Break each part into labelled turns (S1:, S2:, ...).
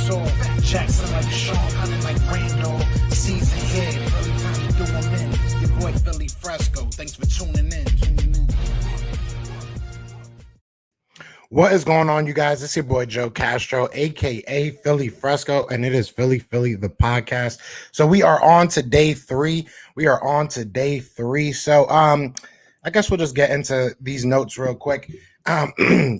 S1: saw. Jackson like Sean, hunting like Randall. Season here, Philly time to do them in. Your boy Philly Fresco. Thanks for tuning in.
S2: What is going on, you guys? It's your boy Joe Castro, aka Philly Fresco, and it is Philly the podcast. So we are on to day three. So I guess we'll just get into these notes real quick.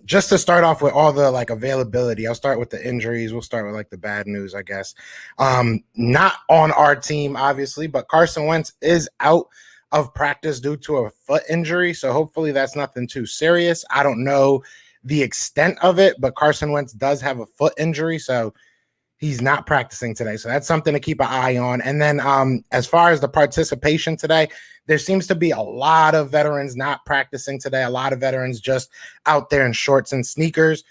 S2: Just to start off with all the availability, I'll start with the injuries. We'll start with the bad news, I guess. Not on our team, obviously, but Carson Wentz is out of practice due to a foot injury. So hopefully that's nothing too serious. I don't know the extent of it, but Carson Wentz does have a foot injury, so he's not practicing today. So that's something to keep an eye on. And then as far as the participation today, there seems to be a lot of veterans not practicing today, a lot of veterans just out there in shorts and sneakers.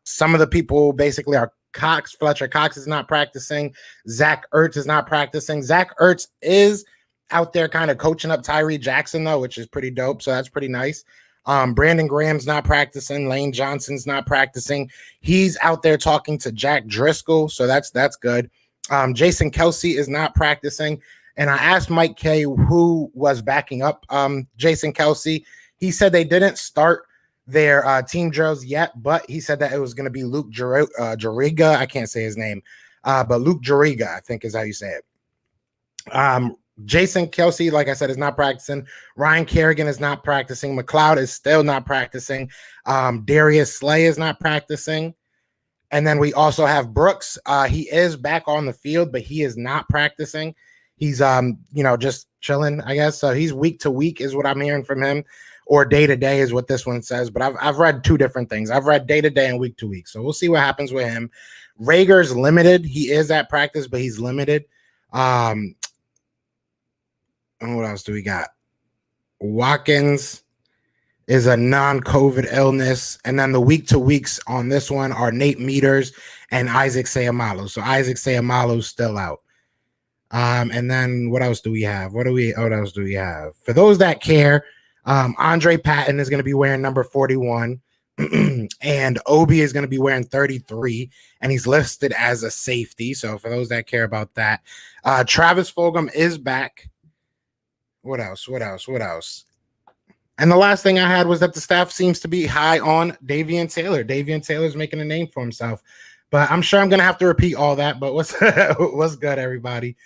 S2: Some of the people basically are Cox. Fletcher Cox is not practicing. Zach Ertz is not practicing. Zach Ertz is out there kind of coaching up Tyree Jackson, though, which is pretty dope. So that's pretty nice. Brandon Graham's not practicing. Lane Johnson's not practicing. He's out there talking to Jack Driscoll, so that's good. Jason Kelsey is not practicing. And I asked Mike K who was backing up Jason Kelsey. He said they didn't start their team drills yet, but he said that it was going to be Luke Juriga. I can't say his name, but Luke Juriga, I think is how you say it. Jason Kelsey, like I said, is not practicing. Ryan Kerrigan is not practicing. McLeod is still not practicing. Darius Slay is not practicing. And then we also have Brooks. He is back on the field, but he is not practicing. He's just chilling, I guess. So he's week to week is what I'm hearing from him, or day to day is what this one says. But I've read two different things. I've read day to day and week to week. So we'll see what happens with him. Rager's limited. He is at practice, but he's limited. And what else do we got? Watkins is a non-COVID illness. And then the week-to-weeks on this one are Nate Meters and Isaac Seumalo. So Isaac Seumalo's still out. And then what else do we have? What else do we have? For those that care, Andre Patton is going to be wearing number 41. And Obi is going to be wearing 33. And he's listed as a safety. So for those that care about that, Travis Fulgham is back. What else? And the last thing I had was that the staff seems to be high on Davian Taylor. Davian Taylor's making a name for himself. But I'm sure I'm going to have to repeat all that. But what's good, everybody?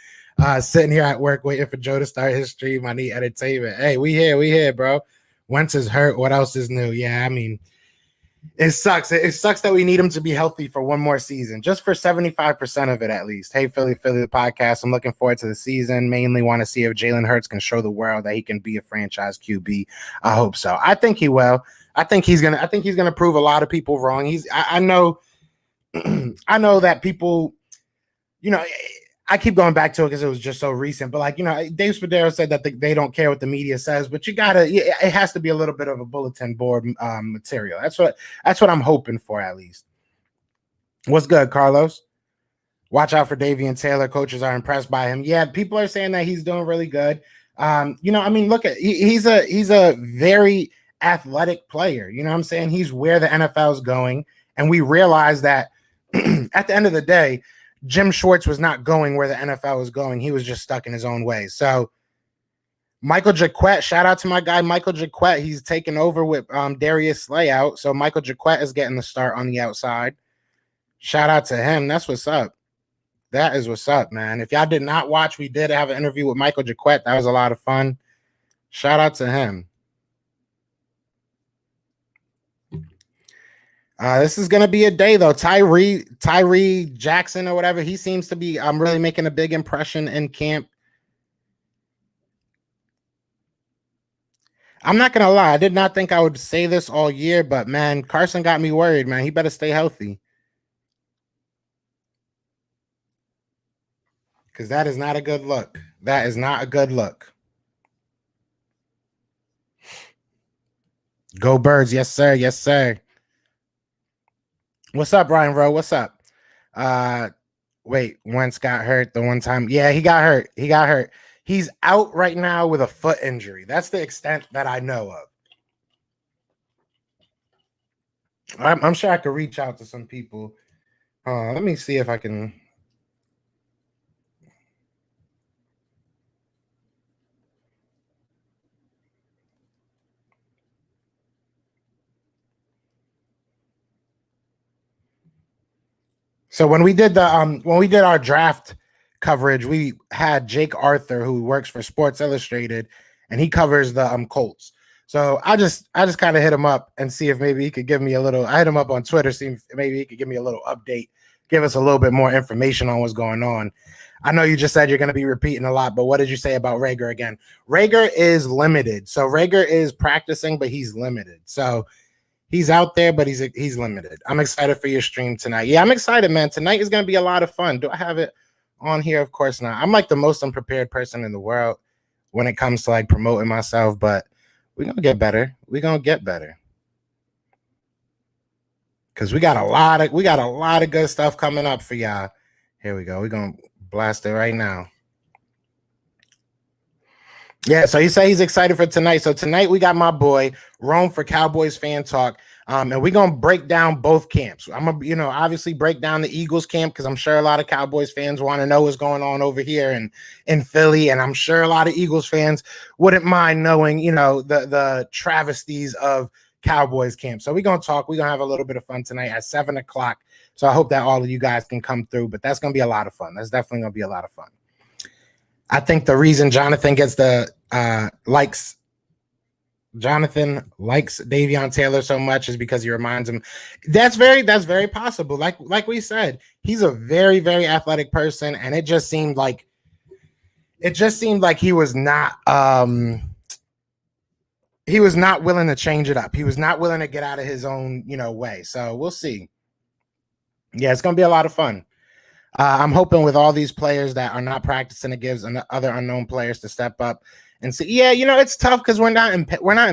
S2: Sitting here at work waiting for Joe to start his stream. I need entertainment. Hey, we here, bro. Wentz is hurt. What else is new? Yeah, I mean, it sucks. It sucks that we need him to be healthy for one more season, just for 75% of it at least. Hey, Philly the podcast. I'm looking forward to the season. Mainly want to see if Jalen Hurts can show the world that he can be a franchise QB. I hope so. I think he will. I think he's gonna prove a lot of people wrong. I know I know that people, I keep going back to it because it was just so recent, but Dave Spadaro said that they don't care what the media says, but it has to be a little bit of a bulletin board material. That's what I'm hoping for, at least. What's good, Carlos? Watch out for Davian Taylor. Coaches are impressed by him. Yeah, people are saying that he's doing really good. Look at he's a very athletic player. You know what I'm saying? He's where the NFL is going, and we realize that at the end of the day, Jim Schwartz was not going where the NFL was going. He was just stuck in his own way. So Michael Jaquette, shout out to my guy, Michael Jaquette. He's taken over with Darius Slay out. So Michael Jaquette is getting the start on the outside. Shout out to him. That's what's up. That is what's up, man. If y'all did not watch, we did have an interview with Michael Jaquette. That was a lot of fun. Shout out to him. This is going to be a day, though. Tyree Jackson or whatever, he seems to be really making a big impression in camp. I'm not going to lie. I did not think I would say this all year, but, man, Carson got me worried, man. He better stay healthy. Because that is not a good look. That is not a good look. Go Birds. Yes, sir. Yes, sir. What's up, Brian Rowe? What's up? Wait, Wentz got hurt the one time. Yeah, he got hurt. He's out right now with a foot injury. That's the extent that I know of. I'm sure I could reach out to some people Let me see if I can. So when we did our draft coverage, we had Jake Arthur, who works for Sports Illustrated, and he covers the Colts. So I just kind of hit him up and see if maybe he could give me a little. I hit him up on Twitter, see if maybe he could give me a little update, give us a little bit more information on what's going on. I know you just said you're going to be repeating a lot, but what did you say about Rager again? Rager is limited. So Rager is practicing, but he's limited. So he's out there, but he's limited. I'm excited for your stream tonight. Yeah, I'm excited, man. Tonight is going to be a lot of fun. Do I have it on here? Of course not. I'm like the most unprepared person in the world when it comes to like promoting myself, but we're going to get better. We're going to get better. Cuz we got a lot of good stuff coming up for y'all. Here we go. We're going to blast it right now. Yeah, so he said he's excited for tonight. So tonight we got my boy Rome for Cowboys Fan Talk. And we're gonna break down both camps. I'm gonna, obviously break down the Eagles camp because I'm sure a lot of Cowboys fans want to know what's going on over here in Philly, and I'm sure a lot of Eagles fans wouldn't mind knowing, the travesties of Cowboys camp. So we're gonna talk. We're gonna have a little bit of fun tonight at 7:00. So I hope that all of you guys can come through. But that's gonna be a lot of fun. That's definitely gonna be a lot of fun. I think the reason Jonathan likes Davion Taylor so much is because he reminds him. That's very possible. Like we said, he's a very, very athletic person, and it just seemed like he was not willing to change it up. He was not willing to get out of his own, way. So we'll see. Yeah, it's gonna be a lot of fun. I'm hoping with all these players that are not practicing, it gives other unknown players to step up and see. Yeah, it's tough because we're not in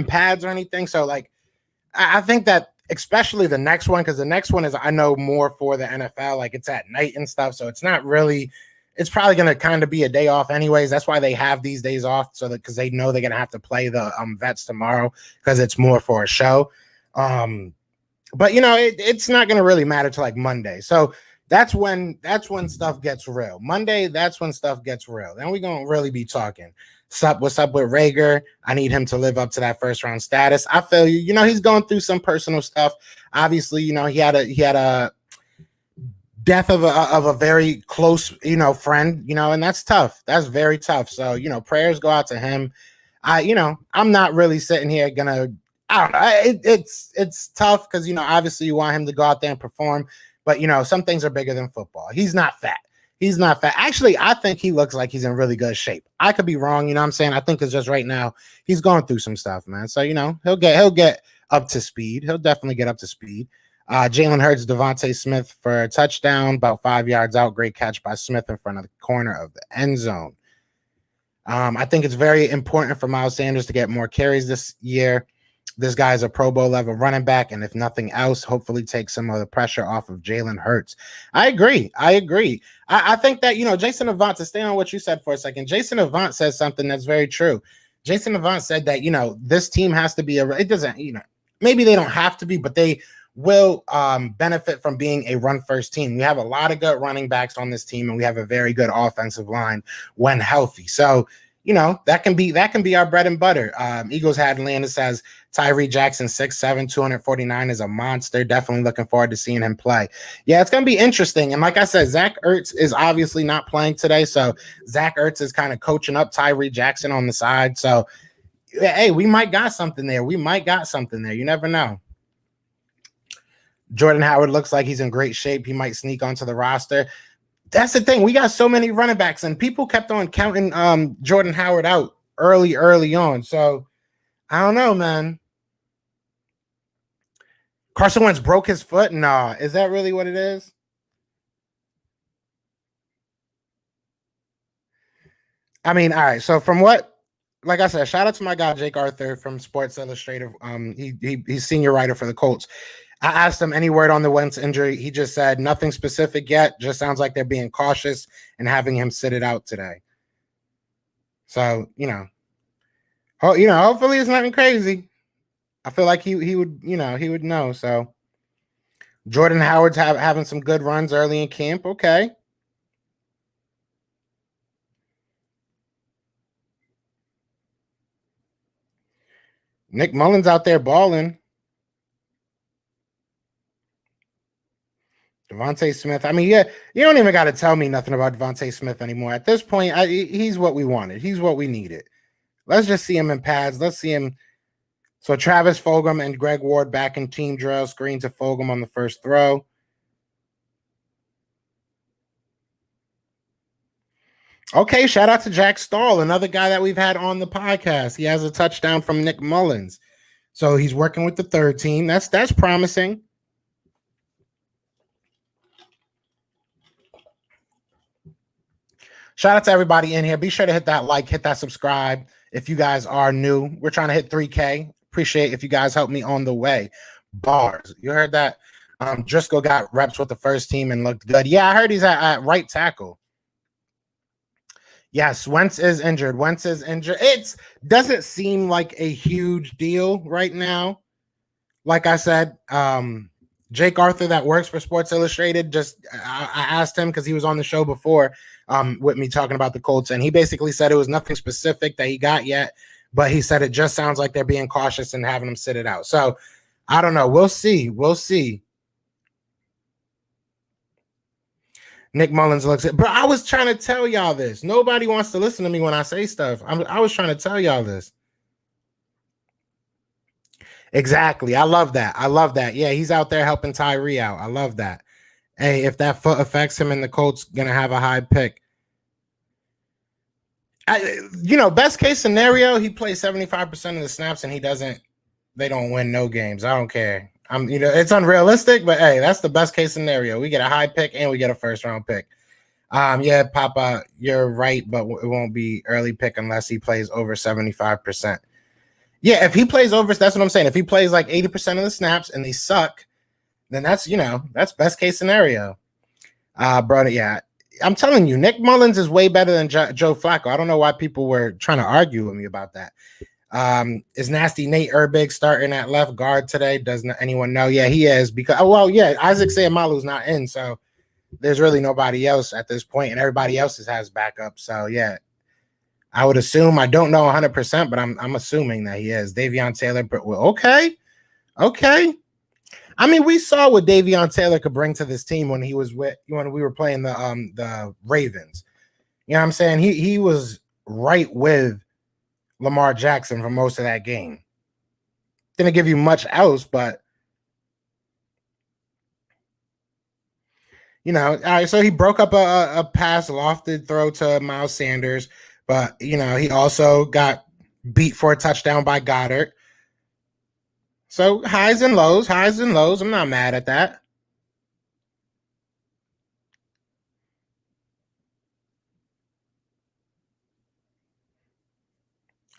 S2: pads or anything. So like, I think that especially the next one, because the next one is I know more for the NFL. Like it's at night and stuff, so it's not really. It's probably going to kind of be a day off anyways. That's why they have these days off, so that because they know they're going to have to play the vets tomorrow because it's more for a show. But it's not going to really matter till like Monday. So that's when stuff gets real. Monday, that's when stuff gets real. Then we're gonna really be talking. What's up with Rager? I need him to live up to that first round status. I feel you. He's going through some personal stuff. Obviously, he had a death of a very close, friend, and that's tough. That's very tough. So, prayers go out to him. I'm not really sitting here gonna. I don't know. It's tough because obviously you want him to go out there and perform. But some things are bigger than football. He's not fat. Actually, I think he looks like he's in really good shape. I could be wrong, what I'm saying? I think it's just right now he's going through some stuff, man. So, he'll get up to speed. He'll definitely get up to speed. Jalen Hurts, Devontae Smith for a touchdown, about 5 yards out. Great catch by Smith in front of the corner of the end zone. I think it's very important for Miles Sanders to get more carries this year. This guy is a Pro Bowl level running back, and if nothing else, hopefully take some of the pressure off of Jalen Hurts. I agree. I think that, Jason Avant, to stay on what you said for a second, Jason Avant says something that's very true. Jason Avant said that, this team has to be it doesn't, maybe they don't have to be, but they will benefit from being a run-first team. We have a lot of good running backs on this team, and we have a very good offensive line when healthy. So, that can be our bread and butter. Eagles had Landis as Tyree Jackson, 6'7", 249 is a monster. Definitely looking forward to seeing him play. Yeah, it's going to be interesting. And like I said, Zach Ertz is obviously not playing today. So Zach Ertz is kind of coaching up Tyree Jackson on the side. So, hey, we might got something there. You never know. Jordan Howard looks like he's in great shape. He might sneak onto the roster. That's the thing. We got so many running backs, and people kept on counting Jordan Howard out early on. So I don't know, man. Carson Wentz broke his foot. Nah, is that really what it is? I mean, all right. So from like I said, shout out to my guy Jake Arthur from Sports Illustrated. He's senior writer for the Colts. I asked him any word on the Wentz injury. He just said nothing specific yet. Just sounds like they're being cautious and having him sit it out today. So, hopefully it's nothing crazy. I feel like he would know. So Jordan Howard's having some good runs early in camp. Okay. Nick Mullins out there balling. Devontae Smith. I mean, yeah, you don't even got to tell me nothing about Devontae Smith anymore. At this point, he's what we wanted. He's what we needed. Let's just see him in pads. Let's see him. So Travis Fulgham and Greg Ward back in team drill. Screen to Fulgham on the first throw. Okay, shout out to Jack Stahl, another guy that we've had on the podcast. He has a touchdown from Nick Mullins. So he's working with the third team. That's promising. Shout out to everybody in here. Be sure to hit that like, hit that subscribe if you guys are new. We're trying to hit 3K. Appreciate if you guys help me on the way. Bars. You heard that? Driscoll got reps with the first team and looked good. Yeah, I heard he's at right tackle. Yes, Wentz is injured. It doesn't seem like a huge deal right now. Like I said, Jake Arthur that works for Sports Illustrated, I asked him because he was on the show before with me talking about the Colts, and he basically said it was nothing specific that he got yet, but he said it just sounds like they're being cautious and having him sit it out. So I don't know. We'll see. Nick Mullins looks at, bro. I was trying to tell y'all this. Nobody wants to listen to me when I say stuff. I was trying to tell y'all this. Exactly. I love that. Yeah, he's out there helping Tyree out. I love that. Hey, if that foot affects him and the Colts gonna have a high pick. Best case scenario, he plays 75% of the snaps and they don't win no games. I don't care. It's unrealistic, but hey, that's the best case scenario. We get a high pick and we get a first round pick. Yeah, Papa, you're right, but it won't be early pick unless he plays over 75%. Yeah, if he plays over, that's what I'm saying. If he plays like 80% of the snaps and they suck, then that's best case scenario. Bro, yeah, I'm telling you, Nick Mullins is way better than Joe Flacco. I don't know why people were trying to argue with me about that. Is nasty Nate Herbig starting at left guard today? Doesn't anyone know? Yeah, he is because Isaac Seumalo's not in, so there's really nobody else at this point, and everybody else has backup. So yeah, I would assume. I don't know 100%, but I'm assuming that he is. Davion Taylor, but okay. I mean, we saw what Davion Taylor could bring to this team when we were playing the Ravens. You know what I'm saying? He was right with Lamar Jackson for most of that game. Didn't give you much else, but all right, so he broke up a pass lofted throw to Miles Sanders, but he also got beat for a touchdown by Goddard. So highs and lows. I'm not mad at that.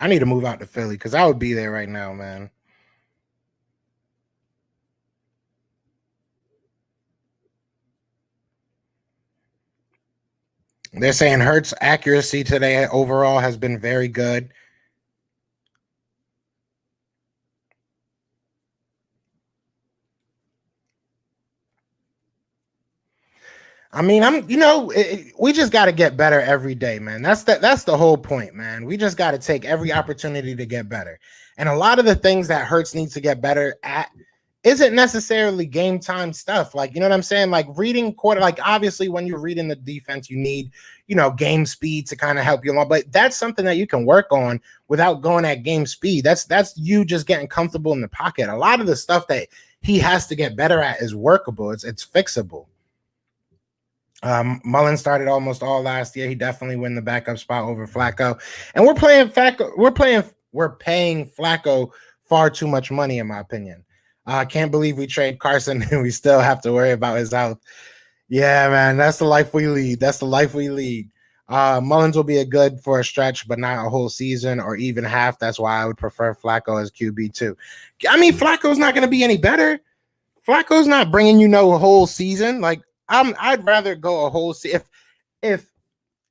S2: I need to move out to Philly because I would be there right now, man. They're saying Hurts' accuracy today overall has been very good. I mean, we just got to get better every day, man. That's the whole point, man. We just got to take every opportunity to get better. And a lot of the things that Hurts needs to get better at isn't necessarily game time stuff. Like, you know what I'm saying? Like reading quarter, like obviously when you're reading the defense, you need, game speed to kind of help you along. But that's something that you can work on without going at game speed. That's you just getting comfortable in the pocket. A lot of the stuff that he has to get better at is workable. It's fixable. Mullen started almost all last year. He definitely win the backup spot over Flacco, and we're paying Flacco far too much money, in my opinion. I can't believe we trade Carson and we still have to worry about his health. Yeah, man, that's the life we lead. Mullins will be a good for a stretch, but not a whole season or even half. That's why I would prefer Flacco as QB too. I mean, Flacco's not going to be any better. Flacco's not bringing a whole season. Like, I'd rather go a whole season. If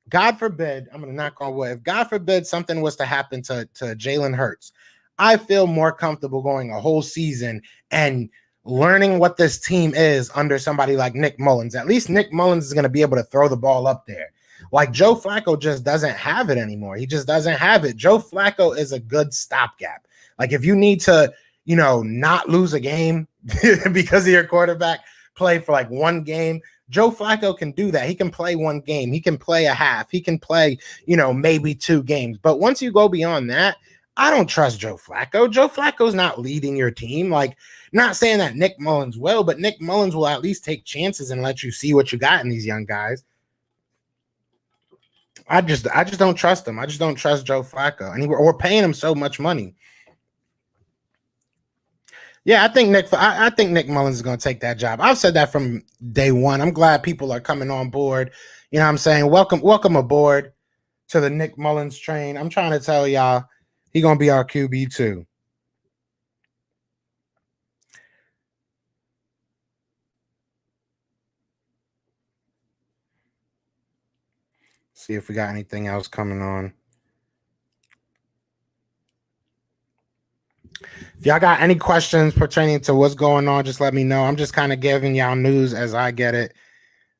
S2: God forbid, I'm going to knock on wood. If God forbid something was to happen to Jalen Hurts, I feel more comfortable going a whole season and learning what this team is under somebody like Nick Mullins. At least Nick Mullins is going to be able to throw the ball up there. Like Joe Flacco just doesn't have it anymore. He just doesn't have it. Joe Flacco is a good stopgap. Like if you need to, not lose a game because of your quarterback, play for like one game. Joe Flacco can do that. He can play one game. He can play a half. He can play, maybe 2 games. But once you go beyond that, I don't trust Joe Flacco. Joe Flacco's not leading your team. Like, not saying that Nick Mullins will, but Nick Mullins will at least take chances and let you see what you got in these young guys. I just don't trust him. I just don't trust Joe Flacco. And we're paying him so much money. Yeah, I think Nick Mullins is going to take that job. I've said that from day one. I'm glad people are coming on board. You know what I'm saying? Welcome aboard to the Nick Mullins train. I'm trying to tell y'all he's going to be our QB too. See if we got anything else coming on. If y'all got any questions pertaining to what's going on, just let me know. I'm just kind of giving y'all news as I get it.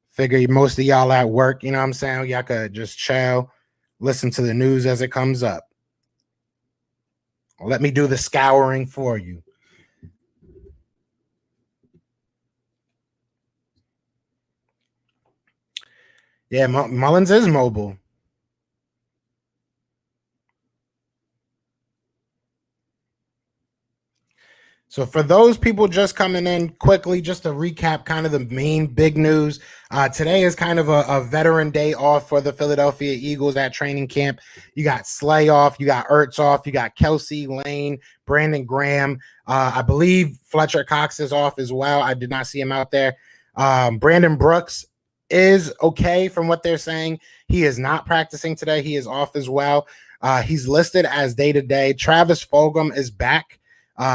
S2: Figure most of y'all at work, you know what I'm saying? Y'all could just chill, listen to the news as it comes up. Let me do the scouring for you. Yeah, Mullins is mobile. So for those people just coming in quickly, just to recap kind of the main big news, today is kind of a veteran day off for the Philadelphia Eagles at training camp. You got Slay off, you got Ertz off, you got Kelsey, Lane, Brandon Graham. I believe Fletcher Cox is off as well. I did not see him out there. Brandon Brooks is okay from what they're saying. He is not practicing today. He is off as well. He's listed as day-to-day. Travis Fulgham is back.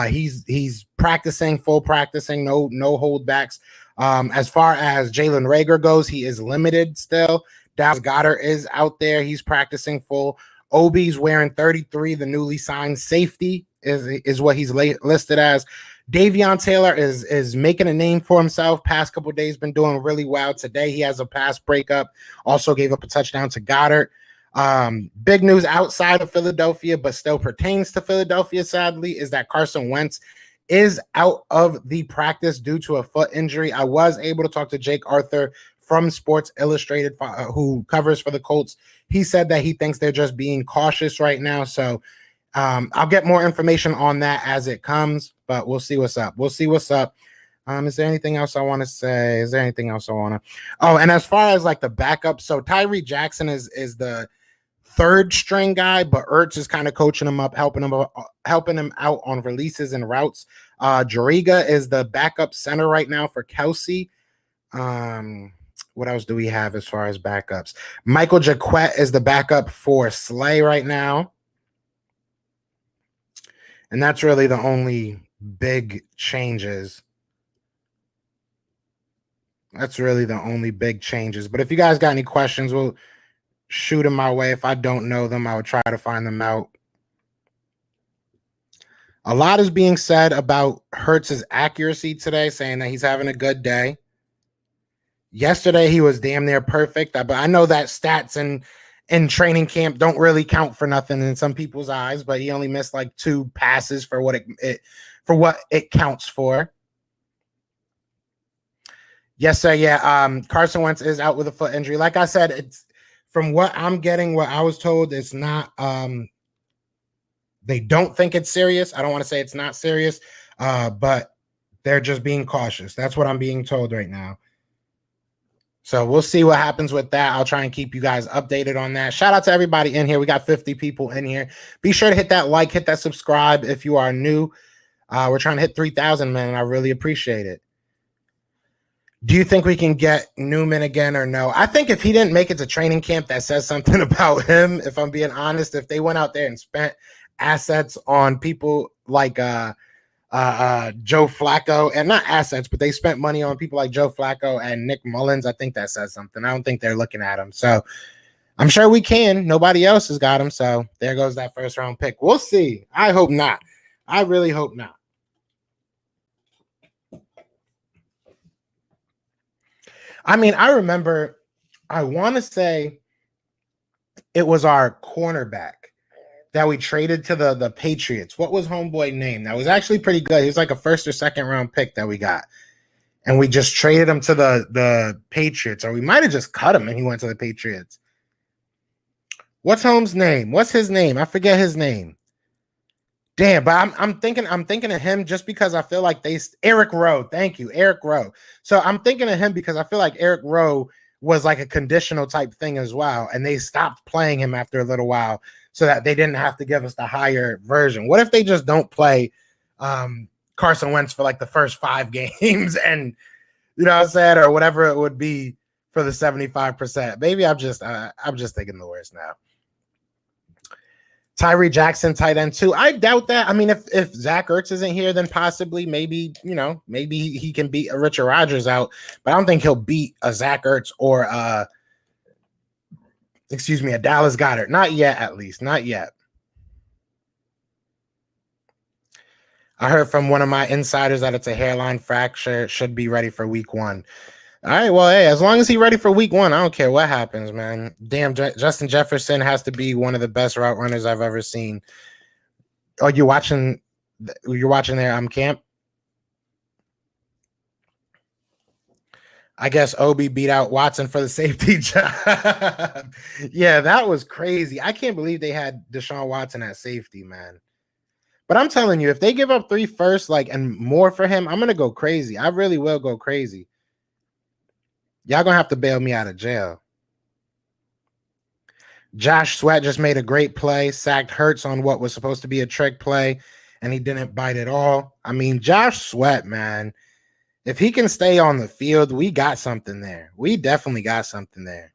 S2: He's practicing, full practicing, no holdbacks. As far as Jalen Reagor goes, he is limited still. Dallas Goedert is out there. He's practicing full. Obi's wearing 33, the newly signed safety is what he's listed as. Davion Taylor is making a name for himself. Past couple of days been doing really well. Today he has a pass breakup. Also gave up a touchdown to Goddard. Big news outside of Philadelphia, but still pertains to Philadelphia, sadly, is that Carson Wentz is out of the practice due to a foot injury. I was able to talk to Jake Arthur from Sports Illustrated, who covers for the Colts. He said that he thinks they're just being cautious right now. So I'll get more information on that as it comes, but we'll see what's up. Is there anything else I want to say? Oh, and as far as like the backup, so Tyree Jackson is the third string guy, but Ertz is kind of coaching him up, helping him out on releases and routes. Jariga is the backup center right now for Kelsey. What else do we have as far as backups? Michael Jacquet is the backup for Slay right now. And that's really the only big changes. But if you guys got any questions, we'll shoot them my way. If I don't know them, I would try to find them out. A lot is being said about Hurts's accuracy today, saying that he's having a good day. Yesterday, he was damn near perfect. But I know that stats in training camp don't really count for nothing in some people's eyes, but he only missed like 2 passes for what it counts for. Yes, sir. Yeah. Carson Wentz is out with a foot injury. Like I said, it's from what I'm getting, what I was told, it's not. They don't think it's serious. I don't want to say it's not serious, but they're just being cautious. That's what I'm being told right now. So we'll see what happens with that. I'll try and keep you guys updated on that. Shout out to everybody in here. We got 50 people in here. Be sure to hit that like, hit that subscribe if you are new. We're trying to hit 3,000, man, and I really appreciate it. Do you think we can get Newman again or no? I think if he didn't make it to training camp, that says something about him, if I'm being honest. If they went out there and spent assets on people like Joe Flacco, and not assets, but they spent money on people like Joe Flacco and Nick Mullins, I think that says something. I don't think they're looking at him. So I'm sure we can. Nobody else has got him. So there goes that first round pick. We'll see. I hope not. I really hope not. I mean, I remember, I want to say it was our cornerback that we traded to the Patriots. What was homeboy name? That was actually pretty good. He was like a first or second round pick that we got. And we just traded him to the Patriots, or we might have just cut him and he went to the Patriots. What's Holmes' name? What's his name? I forget his name. Damn, but I'm thinking of him just because I feel like Eric Rowe. Thank you, Eric Rowe. So I'm thinking of him because I feel like Eric Rowe was like a conditional type thing as well, and they stopped playing him after a little while so that they didn't have to give us the higher version. What if they just don't play Carson Wentz for like the first 5 games and you know what I'm saying, or whatever it would be for the 75%? Maybe I'm just thinking the worst now. Tyree Jackson, tight end 2. I doubt that. I mean, if Zach Ertz isn't here, then possibly, maybe he can beat a Richard Rodgers out, but I don't think he'll beat a Zach Ertz or a Dallas Goedert. Not yet, at least. Not yet. I heard from one of my insiders that it's a hairline fracture, should be ready for week 1. All right, well, hey, as long as he's ready for week 1, I don't care what happens, man. Damn, Justin Jefferson has to be one of the best route runners I've ever seen. Oh, you're watching their camp? I guess Obi beat out Watson for the safety job. Yeah, that was crazy. I can't believe they had Deshaun Watson at safety, man. But I'm telling you, if they give up 3 firsts, and more for him, I'm gonna go crazy. I really will go crazy. Y'all gonna have to bail me out of jail. Josh Sweat just made a great play, sacked Hurts on what was supposed to be a trick play, and he didn't bite at all. I mean, Josh Sweat, man, if he can stay on the field, we got something there. We definitely got something there.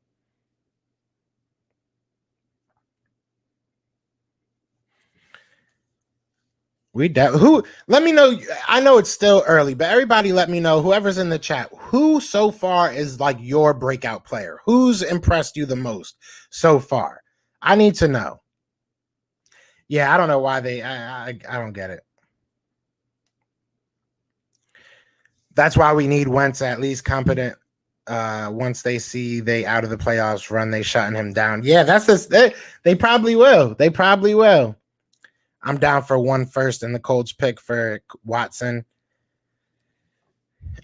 S2: Let me know. I know it's still early, but everybody let me know, whoever's in the chat, who so far is like your breakout player? Who's impressed you the most so far? I need to know. Yeah, I don't know why I don't get it. That's why we need Wentz at least competent. Once they see they out of the playoffs run, they shutting him down. Yeah, that's just they probably will. They probably will. I'm down for 1 first in the Colts pick for Watson.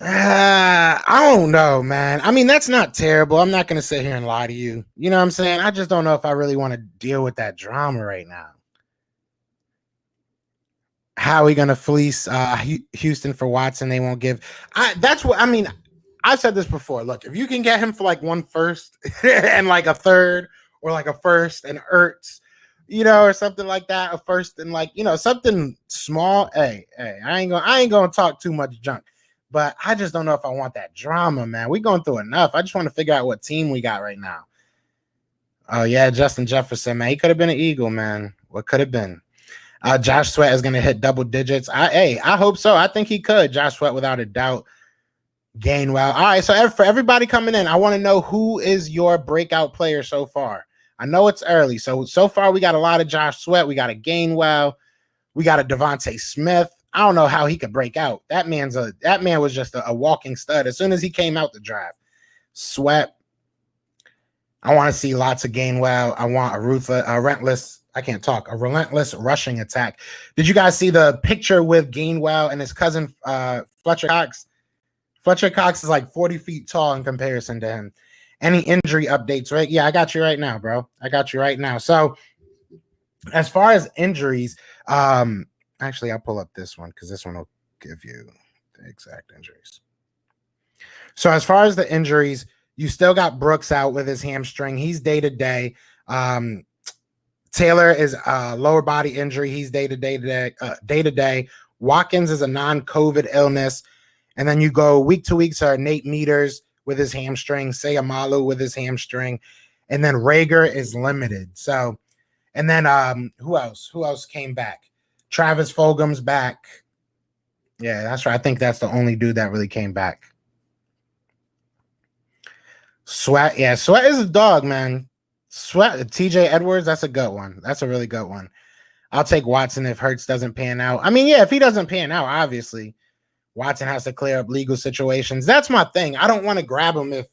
S2: I don't know, man. I mean, that's not terrible. I'm not going to sit here and lie to you. You know what I'm saying? I just don't know if I really want to deal with that drama right now. How are we going to fleece Houston for Watson? They won't give. I've said this before. Look, if you can get him for like 1 first and like a third, or like a first and Ertz, or something like that, a first and something small. Hey, I ain't gonna talk too much junk, but I just don't know if I want that drama, man. We going through enough. I just want to figure out what team we got right now. Oh yeah, Justin Jefferson, man, he could have been an Eagle, man. What could have been? Josh Sweat is gonna hit double digits. I hope so. I think he could. Josh Sweat, without a doubt. Gainwell. All right, so for everybody coming in, I want to know, who is your breakout player so far? I know it's early. So far, we got a lot of Josh Sweat. We got a Gainwell. We got a Devontae Smith. I don't know how he could break out. That man was just a walking stud as soon as he came out the draft. Sweat. I want to see lots of Gainwell. I want a relentless rushing attack. Did you guys see the picture with Gainwell and his cousin Fletcher Cox? Fletcher Cox is like 40 feet tall in comparison to him. Any injury updates, right? Yeah, I got you right now, bro. I got you right now. So as far as injuries, actually, I'll pull up this one because this one will give you the exact injuries. So as far as the injuries, you still got Brooks out with his hamstring. He's day-to-day. Taylor is a lower body injury. He's day-to-day. Watkins is a non-COVID illness. And then you go week to week to Nate Meters with his hamstring, Sayamalu with his hamstring, and then Rager is limited. So, and then who else? Who else came back? Travis Fulgham's back. Yeah, that's right. I think that's the only dude that really came back. Sweat, yeah, Sweat is a dog, man. Sweat, TJ Edwards, that's a good one. That's a really good one. I'll take Watson if Hurts doesn't pan out. I mean, yeah, if he doesn't pan out, obviously Watson has to clear up legal situations. That's my thing. I don't want to grab him if,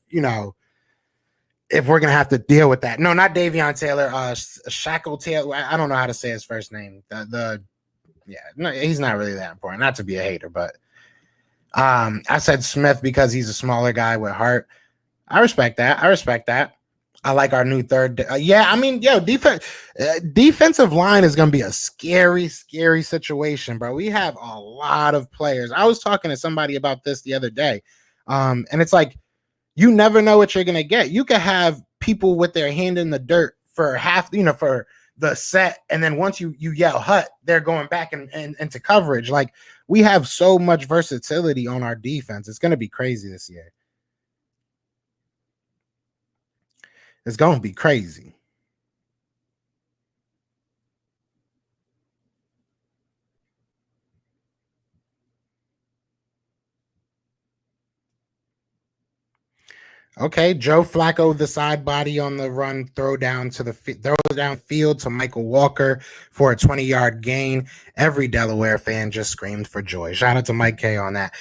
S2: if we're gonna have to deal with that. No, not Davion Taylor. Shackle Taylor. I don't know how to say his first name. No, he's not really that important. Not to be a hater, but I said Smith because he's a smaller guy with heart. I respect that. I like our new third. Defensive line is going to be a scary, scary situation, bro. We have a lot of players. I was talking to somebody about this the other day, and it's like you never know what you're going to get. You could have people with their hand in the dirt for for the set, and then once you yell hut, they're going back and into coverage. Like, we have so much versatility on our defense. It's going to be crazy this year. It's going to be crazy. Okay, Joe Flacco, the side body on the run, throw down field to Michael Walker for a 20-yard gain. Every Delaware fan just screamed for joy. Shout out to Mike K on that.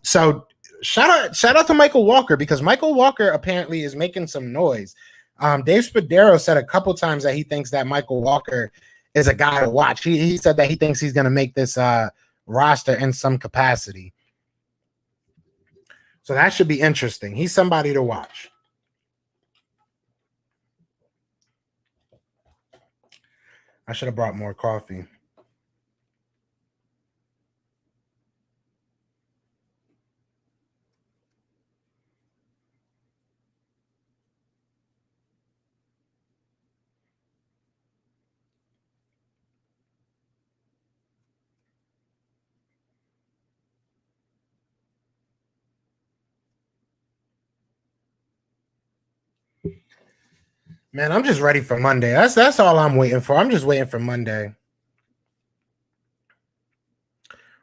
S2: So shout out to Michael Walker, because Michael Walker apparently is making some noise. Dave Spadaro said a couple times that he thinks that Michael Walker is a guy to watch. He said that he thinks he's going to make this roster in some capacity. So that should be interesting. He's somebody to watch. I should have brought more coffee. Man, I'm just ready for Monday. That's all I'm waiting for. I'm just waiting for Monday.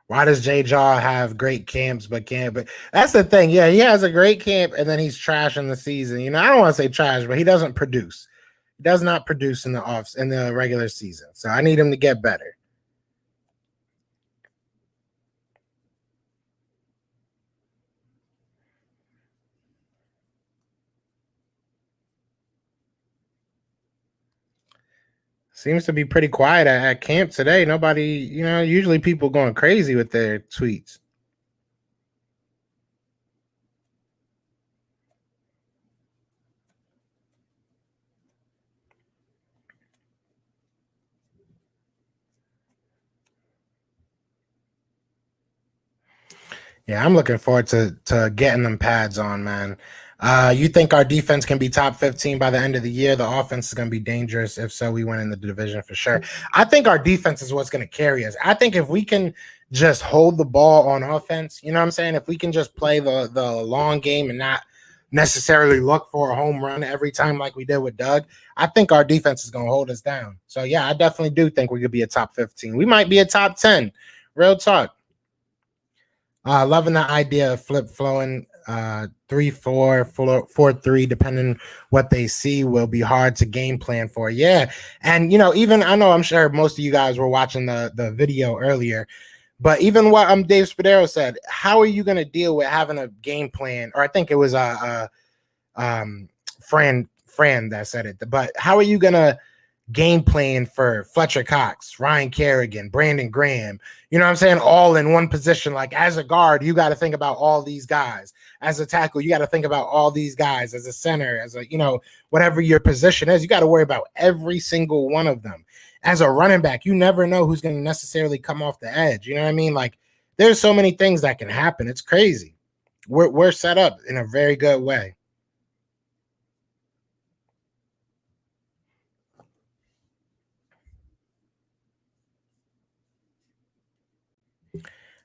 S2: Why does Jay Jaw have great camps but can't? But that's the thing. Yeah, he has a great camp and then he's trash in the season. I don't want to say trash, but he doesn't produce. He does not produce in the regular season. So I need him to get better. Seems to be pretty quiet at camp today. Nobody, usually people going crazy with their tweets. Yeah, I'm looking forward to getting them pads on, man. You think our defense can be top 15 by the end of the year? The offense is going to be dangerous. If so, we win in the division for sure. I think our defense is what's going to carry us. I think if we can just hold the ball on offense, you know what I'm saying? If we can just play the long game and not necessarily look for a home run every time like we did with Doug, I think our defense is going to hold us down. So, yeah, I definitely do think we could be a top 15. We might be a top 10. Real talk. Loving the idea of flip flowing 3-4, 4-3, depending what they see, will be hard to game plan for. Yeah. And, even I'm sure most of you guys were watching the video earlier, but even what Dave Spadaro said, how are you going to deal with having a game plan? Or I think it was Fran that said it, but how are you going to game plan for Fletcher Cox, Ryan Kerrigan, Brandon Graham, you know what I'm saying? All in one position. Like, as a guard, you got to think about all these guys. As a tackle, you got to think about all these guys. As a center, as a, whatever your position is, you got to worry about every single one of them. As a running back, you never know who's going to necessarily come off the edge. You know what I mean? Like, there's so many things that can happen. It's crazy. We're set up in a very good way.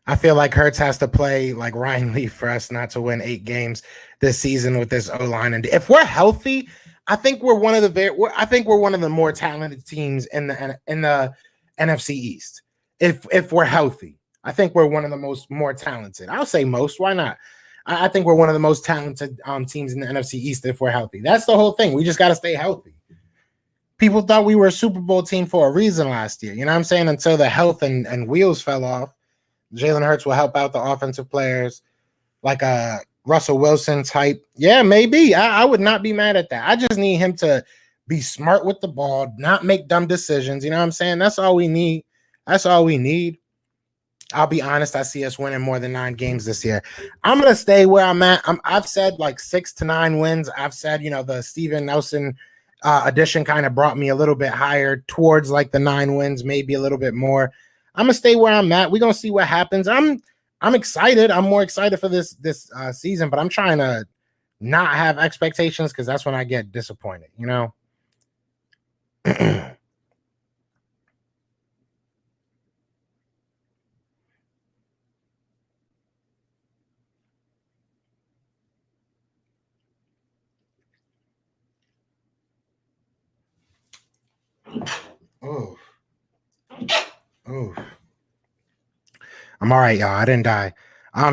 S2: I feel like Hurts has to play like Ryan Leaf for us not to win 8 games this season with this O-line. And if we're healthy, I think we're one of the more talented teams in the NFC East. If we're healthy, I think we're one of the more talented. I'll say most. Why not? I think we're one of the most talented teams in the NFC East if we're healthy. That's the whole thing. We just got to stay healthy. People thought we were a Super Bowl team for a reason last year. You know what I'm saying? Until the health and wheels fell off. Jalen Hurts will help out the offensive players, like a Russell Wilson type. Yeah, maybe. I would not be mad at that. I just need him to be smart with the ball, not make dumb decisions. You know what I'm saying? That's all we need. That's all we need. I'll be honest. I see us winning more than 9 games this year. I'm gonna stay where I'm at. I've said like 6 to 9 wins. I've said the Steven Nelson addition kind of brought me a little bit higher towards like the 9 wins, maybe a little bit more. I'm gonna stay where I'm at. We're gonna see what happens. I'm excited. I'm more excited for this season, but I'm trying to not have expectations because that's when I get disappointed. Oh, oh. I'm all right, y'all. I didn't die.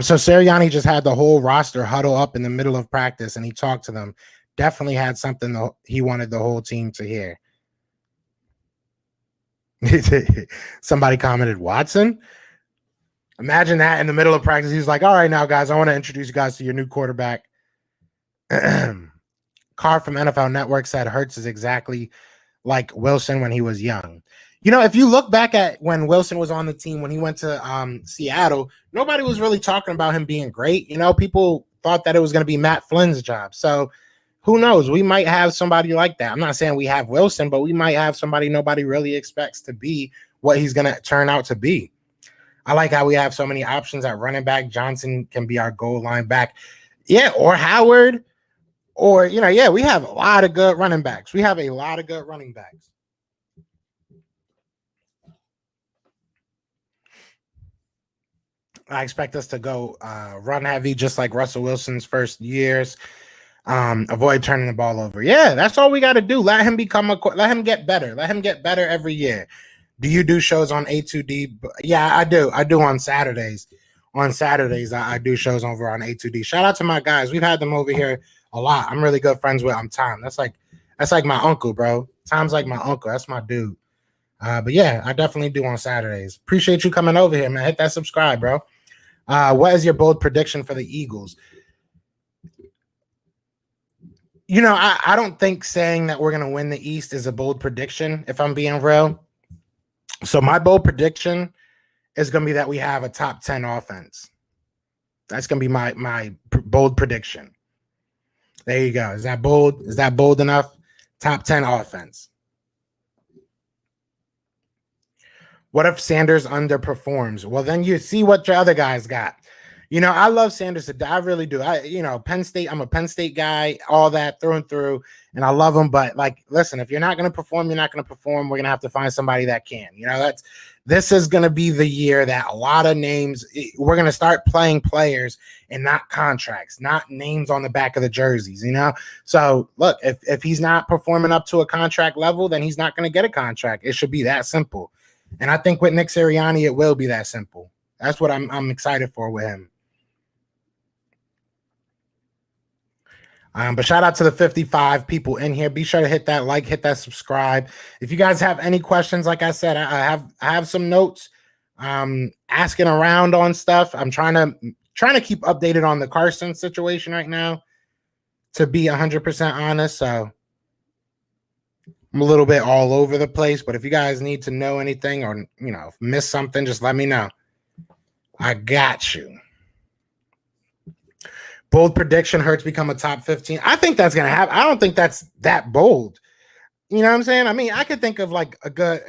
S2: So Sirianni just had the whole roster huddle up in the middle of practice, and he talked to them. Definitely had something he wanted the whole team to hear. Somebody commented, Watson. Imagine that in the middle of practice. He's like, all right, now, guys, I want to introduce you guys to your new quarterback. Carr from NFL Network said Hurts is exactly like Wilson when he was young. If you look back at when Wilson was on the team, when he went to Seattle, nobody was really talking about him being great. People thought that it was going to be Matt Flynn's job. So who knows? We might have somebody like that. I'm not saying we have Wilson, but we might have somebody nobody really expects to be what he's going to turn out to be. I like how we have so many options at running back. Johnson can be our goal line back. Yeah, or Howard. Or, we have a lot of good running backs. We have a lot of good running backs. I expect us to go run heavy, just like Russell Wilson's first years. Avoid turning the ball over. Yeah, that's all we got to do. Let him let him get better. Let him get better every year. Do you do shows on A2D? Yeah, I do. I do on Saturdays. On Saturdays, I do shows over on A2D. Shout out to my guys. We've had them over here a lot. I'm really good friends with Tom. That's like my uncle, bro. Tom's like my uncle. That's my dude. But yeah, I definitely do on Saturdays. Appreciate you coming over here, man. Hit that subscribe, bro. What is your bold prediction for the Eagles? I don't think saying that we're going to win the East is a bold prediction, if I'm being real. So my bold prediction is going to be that we have a top 10 offense. That's going to be my bold prediction. There you go. Is that bold? Is that bold enough? Top 10 offense. What if Sanders underperforms? Well, then you see what your other guys got. I love Sanders. I really do. Penn State, I'm a Penn State guy, all that through and through, and I love him. But listen, if you're not going to perform, you're not going to perform. We're going to have to find somebody that can. This is going to be the year that a lot of names, we're going to start playing players and not contracts, not names on the back of the jerseys, So look, if he's not performing up to a contract level, then he's not going to get a contract. It should be that simple. And I think with Nick Sirianni, it will be that simple. That's what I'm excited for with him. But shout out to the 55 people in here. Be sure to hit that like, hit that subscribe. If you guys have any questions, like I said, I have some notes. Asking around on stuff. I'm trying to keep updated on the Carson situation right now. To be 100% honest, so I'm a little bit all over the place. But if you guys need to know anything or miss something, just let me know. I got you. Bold prediction: Hurts become a top 15. I think that's gonna happen. I don't think that's that bold. You know what I'm saying? I mean, I could think of like a good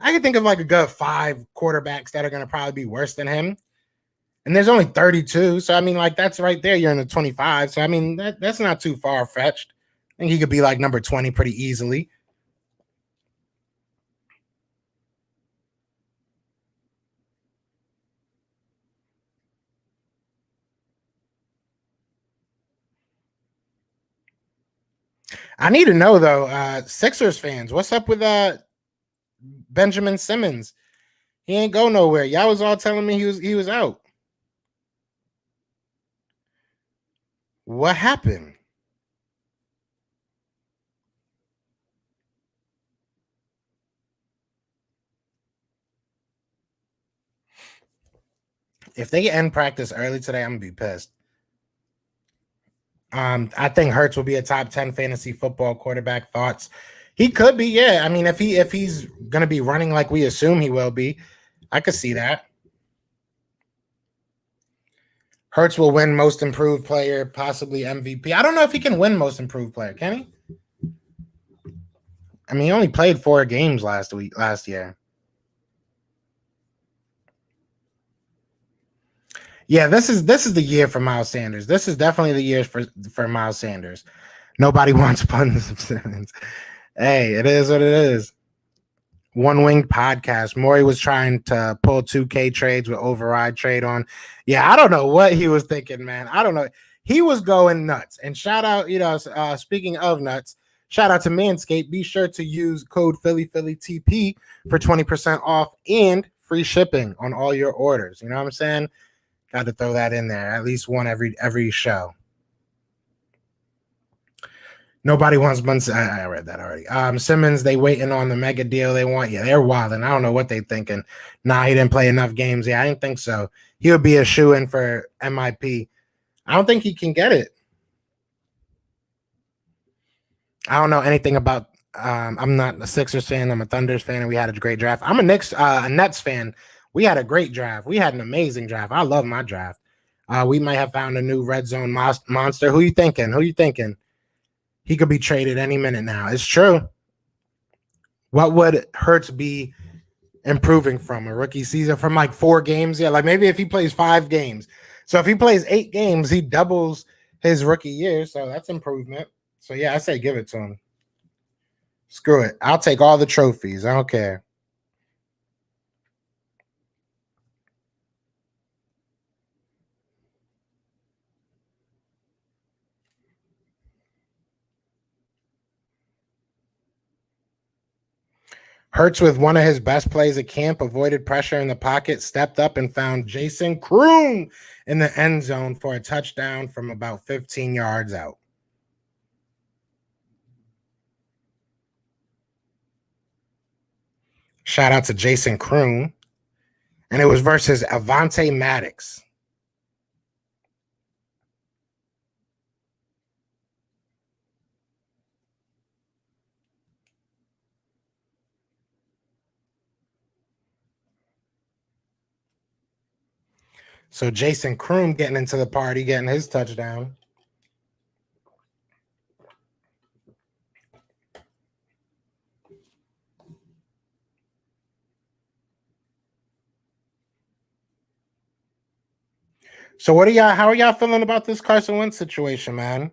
S2: 5 quarterbacks that are gonna probably be worse than him. And there's only 32. So I mean, that's right there. You're in the 25. So I mean, that's not too far fetched. I think he could be like number 20 pretty easily. I need to know though, Sixers fans, what's up with Benjamin Simmons? He ain't go nowhere. Y'all was all telling me he was out. What happened? If they end practice early today, I'm gonna be pissed. I think Hurts will be a top 10 fantasy football quarterback. Thoughts? He could be, yeah. I mean, if he's gonna be running like we assume he will be, I could see that. Hurts will win most improved player, possibly MVP. I don't know if he can win most improved player. Can he? I mean, he only played 4 games last year. Yeah, this is the year for Miles Sanders. This is definitely the year for Miles Sanders. Nobody wants puns of Simmons. Hey, it is what it is. One Winged Podcast. Maury was trying to pull 2K trades with override trade on. Yeah, I don't know what he was thinking, man. I don't know. He was going nuts. And shout out, speaking of nuts, shout out to Manscaped. Be sure to use code PhillyPhillyTP for 20% off and free shipping on all your orders. You know what I'm saying? Got to throw that in there. At least one every show. Nobody wants Bunsen. I read that already. Simmons, they waiting on the mega deal they want. Yeah, they're wilding. I don't know what they thinking. Nah, he didn't play enough games. Yeah, I didn't think so. He would be a shoe-in for MIP. I don't think he can get it. I don't know anything about I'm not a Sixers fan. I'm a Thunders fan, and we had a great draft. I'm a Nets fan. We had a great draft. We had an amazing draft. I love my draft. We might have found a new red zone monster. Who you thinking? He could be traded any minute now. It's true. What would Hurts be improving from a rookie season from like 4 games? Yeah, like maybe if he plays 5 games. So if he plays 8 games, he doubles his rookie year. So that's improvement. So yeah, I say give it to him. Screw it. I'll take all the trophies. I don't care. Hurts with one of his best plays at camp, avoided pressure in the pocket, stepped up and found Jason Kroom in the end zone for a touchdown from about 15 yards out. Shout out to Jason Kroom. And it was versus Avante Maddox. So Jason Kroom getting into the party, getting his touchdown. So how are y'all feeling about this Carson Wentz situation, man?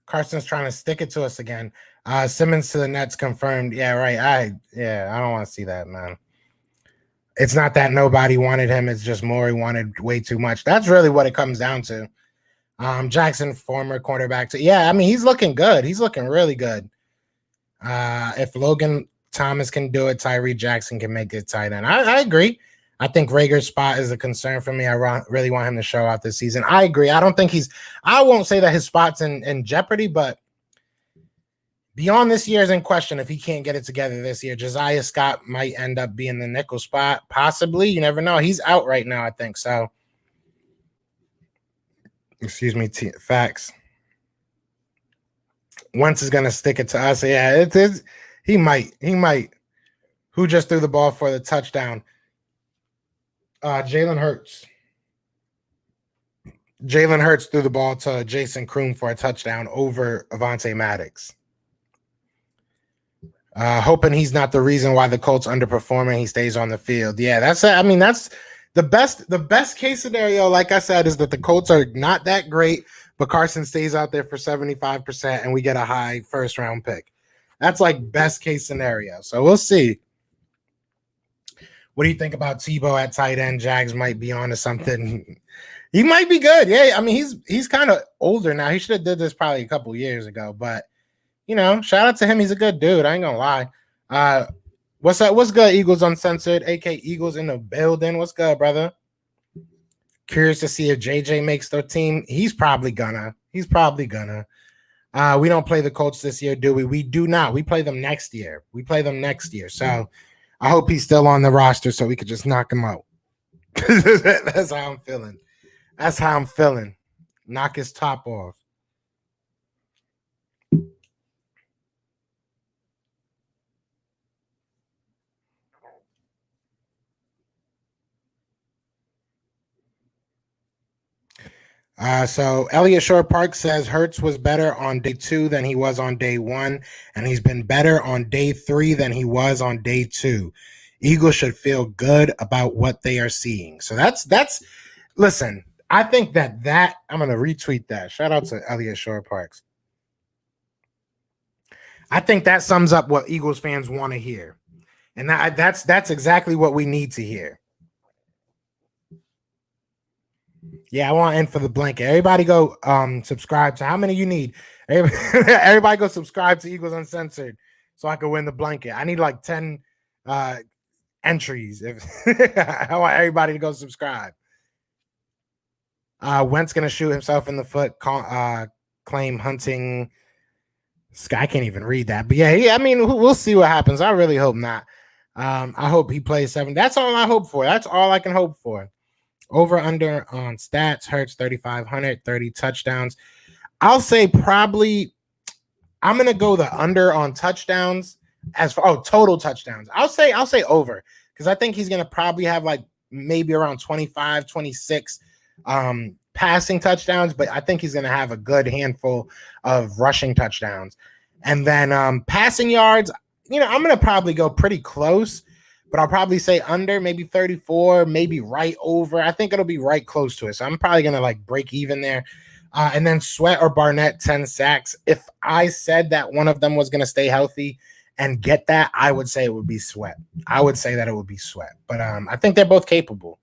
S2: Carson's trying to stick it to us again. Simmons to the Nets confirmed. Yeah, right. I don't want to see that, man. It's not that nobody wanted him. It's just Maury wanted way too much. That's really what it comes down to. Jackson, former cornerback. Yeah, I mean, he's looking good. He's looking really good. If Logan Thomas can do it, Tyree Jackson can make it tight end. I agree. I think Rager's spot is a concern for me. I really want him to show out this season. I agree. I don't think I won't say that his spot's in jeopardy, but beyond this year is in question if he can't get it together this year. Josiah Scott might end up being the nickel spot. Possibly. You never know. He's out right now, I think. So, excuse me, facts. Wentz is going to stick it to us. Yeah, it is. He might. Who just threw the ball for the touchdown? Jalen Hurts. Jalen Hurts threw the ball to Jason Kroom for a touchdown over Avante Maddox. Hoping he's not the reason why the Colts underperforming. He stays on the field. Yeah, that's it. I mean, that's the best case scenario, like I said, is that the Colts are not that great, but Carson stays out there for 75% and we get a high first round pick. That's like best case scenario. So we'll see. What do you think about Tebow at tight end? Jags might be on to something. He might be good. Yeah, I mean, he's kind of older now. He should have did this probably a couple years ago, but shout out to him. He's a good dude. I ain't gonna lie. What's up? What's good, Eagles Uncensored, aka Eagles in the building? What's good, brother? Curious to see if JJ makes the team. He's probably gonna. He's probably gonna. We don't play the Colts this year, do we? We do not. We play them next year. We play them next year. So I hope he's still on the roster so we could just knock him out. That's how I'm feeling. That's how I'm feeling. Knock his top off. So Elliot Shore Park says Hertz was better on day 2 than he was on day 1, and he's been better on day 3 than he was on day 2. Eagles should feel good about what they are seeing. So that's listen. I think that I'm gonna retweet that. Shout out to Elliot Shore Parks. I think that sums up what Eagles fans want to hear, and that's exactly what we need to hear. Yeah, I want in for the blanket. Everybody go subscribe to how many you need. Everybody go subscribe to Eagles Uncensored so I can win the blanket. I need like 10 entries. If I want everybody to go subscribe. Wentz gonna shoot himself in the foot, claim hunting. I can't even read that. But yeah, I mean, we'll see what happens. I really hope not. I hope he plays 7. That's all I hope for. That's all I can hope for. Over under on stats, Hurts 3,500, 30 touchdowns. I'll say probably I'm gonna go the under on touchdowns as for total touchdowns. I'll say over because I think he's gonna probably have like maybe around 25, 26 passing touchdowns, but I think he's gonna have a good handful of rushing touchdowns. And then passing yards, I'm gonna probably go pretty close. But I'll probably say under, maybe 34, maybe right over. I think it'll be right close to it. So I'm probably going to like break even there. And then Sweat or Barnett, 10 sacks. If I said that one of them was going to stay healthy and get that, I would say it would be Sweat. I would say that it would be Sweat. But I think they're both capable.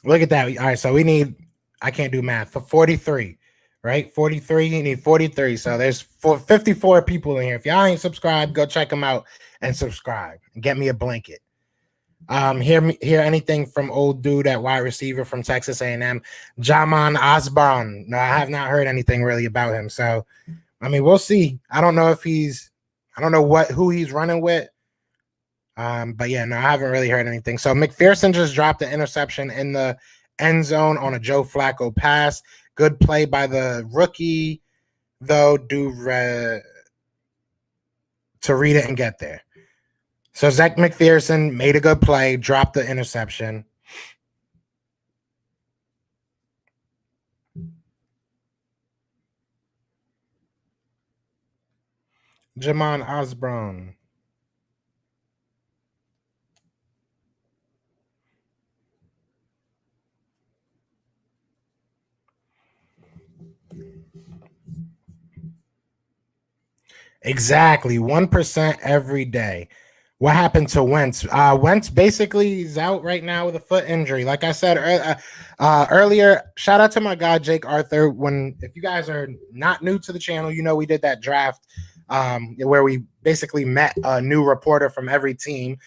S2: Look at that. All right, so we need, I can't do math, for 43. Right, 43. You need 43. So there's 54 people in here. If y'all ain't subscribed, go check them out and subscribe and get me a blanket. Hear anything from old dude at wide receiver from Texas A&M, Jamon Osborne? No, I have not heard anything really about him. So, I mean, we'll see. I don't know who he's running with. But yeah, no, I haven't really heard anything. So McPherson just dropped an interception in the end zone on a Joe Flacco pass. Good play by the rookie, though, to read it and get there. So Zach McPherson made a good play, dropped the interception. Jamon Osborne. Exactly. 1% every day. What happened to Wentz? Wentz basically is out right now with a foot injury. Like I said earlier, shout out to my guy Jake Arthur. If you guys are not new to the channel, we did that draft where we basically met a new reporter from every team,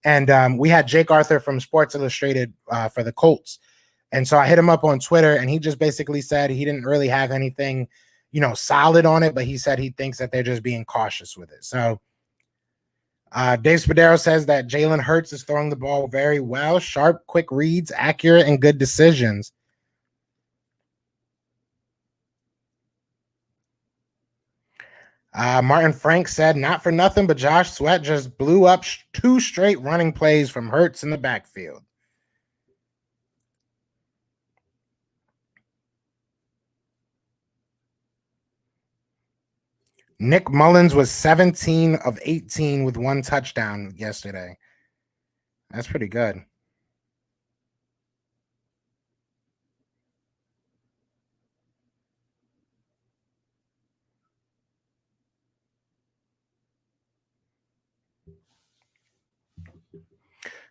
S2: and we had Jake Arthur from Sports Illustrated for the Colts. And so I hit him up on Twitter, and he just basically said he didn't really have anything, solid on it, but he said he thinks that they're just being cautious with it. So Dave Spadero says that Jalen Hurts is throwing the ball very well, sharp, quick reads, accurate, and good decisions. Martin Frank said, not for nothing, but Josh Sweat just blew up 2 straight running plays from Hurts in the backfield. Nick Mullins was 17 of 18 with 1 touchdown yesterday. That's pretty good.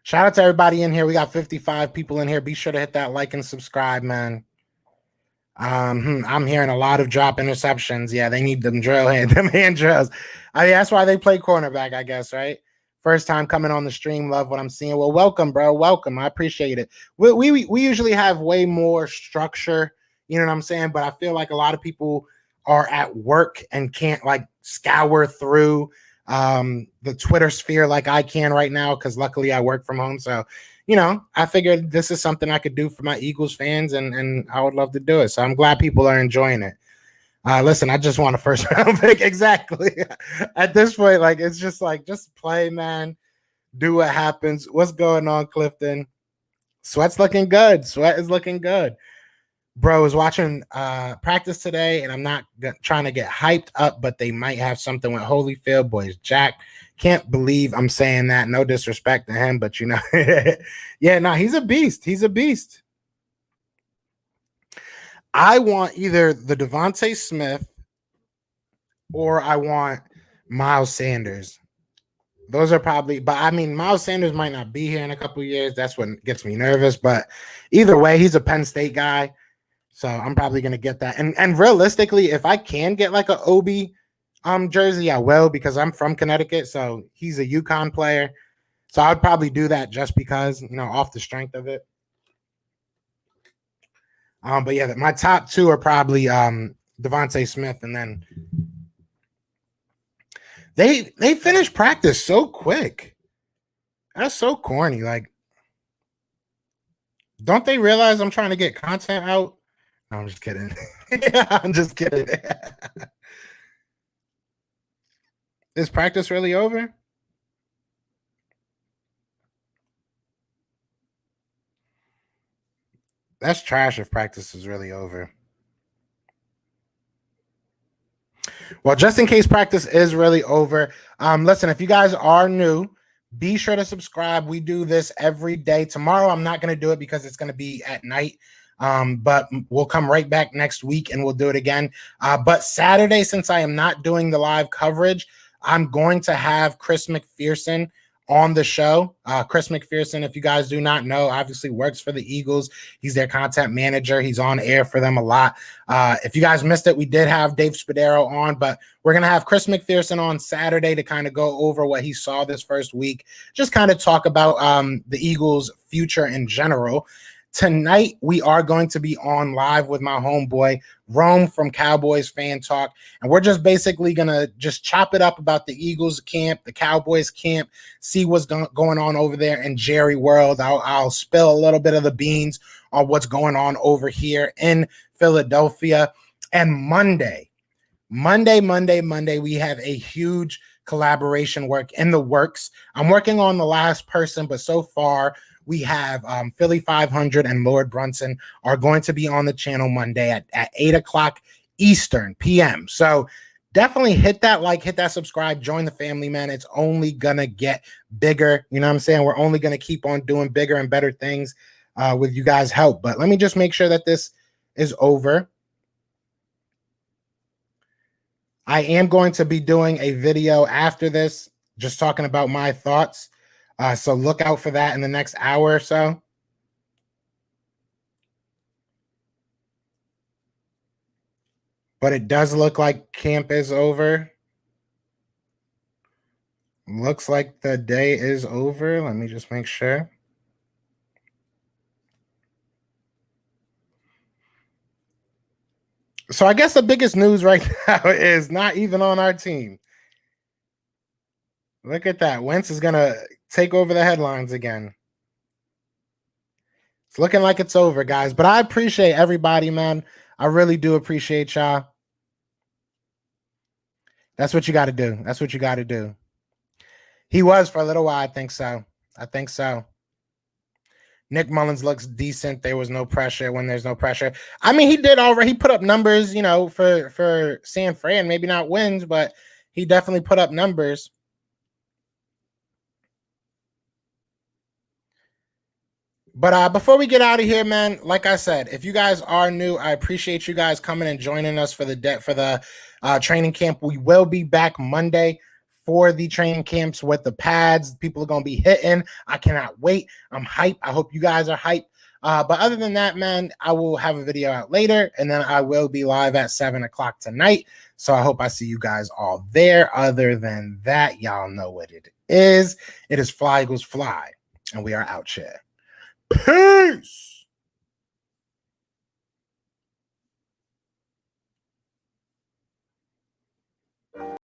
S2: Shout out to everybody in here. We got 55 people in here. Be sure to hit that like and subscribe, man. I'm hearing a lot of drop interceptions. Yeah, they need them them hand drills. I mean, that's why they play cornerback, I guess, right? First time coming on the stream, love what I'm seeing. Well, welcome, bro. Welcome. I appreciate it. We usually have way more structure, you know what I'm saying? But I feel like a lot of people are at work and can't like scour through the Twitter sphere like I can right now because luckily I work from home. So I figured this is something I could do for my Eagles fans, and I would love to do it. So I'm glad people are enjoying it. Listen, I just want a first round pick. Exactly. At this point, like it's just like just play, man. Do what happens. What's going on, Clifton? Sweat's looking good. Sweat is looking good. Bro, was watching practice today, and I'm not trying to get hyped up, but they might have something with Holyfield. Boys, Jack. Can't believe I'm saying that. No disrespect to him, but yeah, no, he's a beast. He's a beast. I want either the Devontae Smith or I want Miles Sanders. Those are probably, but I mean, Miles Sanders might not be here in a couple of years. That's what gets me nervous. But either way, he's a Penn State guy. So I'm probably gonna get that. And realistically, if I can get like a Obi jersey, I will because I'm from Connecticut. So he's a UConn player. So I'd probably do that just because, off the strength of it. But yeah, my top two are probably Devontae Smith, and then they finished practice so quick. That's so corny. Like, don't they realize I'm trying to get content out? No, I'm just kidding. I'm just kidding. Is practice really over? That's trash if practice is really over. Well, just in case practice is really over, listen, if you guys are new, be sure to subscribe. We do this every day. Tomorrow, I'm not going to do it because it's going to be at night. But we'll come right back next week and we'll do it again. But Saturday, since I am not doing the live coverage, I'm going to have Chris McPherson on the show. Chris McPherson, if you guys do not know, obviously works for the Eagles. He's their content manager. He's on air for them a lot. If you guys missed it, we did have Dave Spadaro on, but we're going to have Chris McPherson on Saturday to kind of go over what he saw this first week, just kind of talk about the Eagles' future in general. Tonight, we are going to be on live with my homeboy, Rome from Cowboys Fan Talk. And we're just basically going to just chop it up about the Eagles camp, the Cowboys camp, see what's going on over there in Jerry World. I'll spill a little bit of the beans on what's going on over here in Philadelphia. And Monday, we have a huge collaboration work in the works. I'm working on The Last Person, but so far, we have Philly 500 and Lord Brunson are going to be on the channel Monday at 8 o'clock Eastern PM. So definitely hit that like, hit that subscribe, join the family, man. It's only going to get bigger. You know what I'm saying? We're only going to keep on doing bigger and better things with you guys' help. But let me just make sure that this is over. I am going to be doing a video after this, just talking about my thoughts. So look out for that in the next hour or so. But it does look like camp is over. Looks like the day is over. Let me just make sure. So I guess the biggest news right now is not even on our team. Look at that. Wentz is going to take over the headlines again. It's looking like it's over, guys. But I appreciate everybody, man. I really do appreciate y'all. That's what you got to do. That's what you got to do. He was for a little while. I think so. Nick Mullins looks decent. There was no pressure when there's no pressure. I mean, he did already. He put up numbers, for San Fran. Maybe not wins, but he definitely put up numbers. But before we get out of here, man, like I said, if you guys are new, I appreciate you guys coming and joining us for the training camp. We will be back Monday for the training camps with the pads. People are going to be hitting. I cannot wait. I'm hyped. I hope you guys are hyped. But other than that, man, I will have a video out later, and then I will be live at 7 o'clock tonight. So I hope I see you guys all there. Other than that, y'all know what it is. It is Fly Eagles Fly, and we are out here. Peace.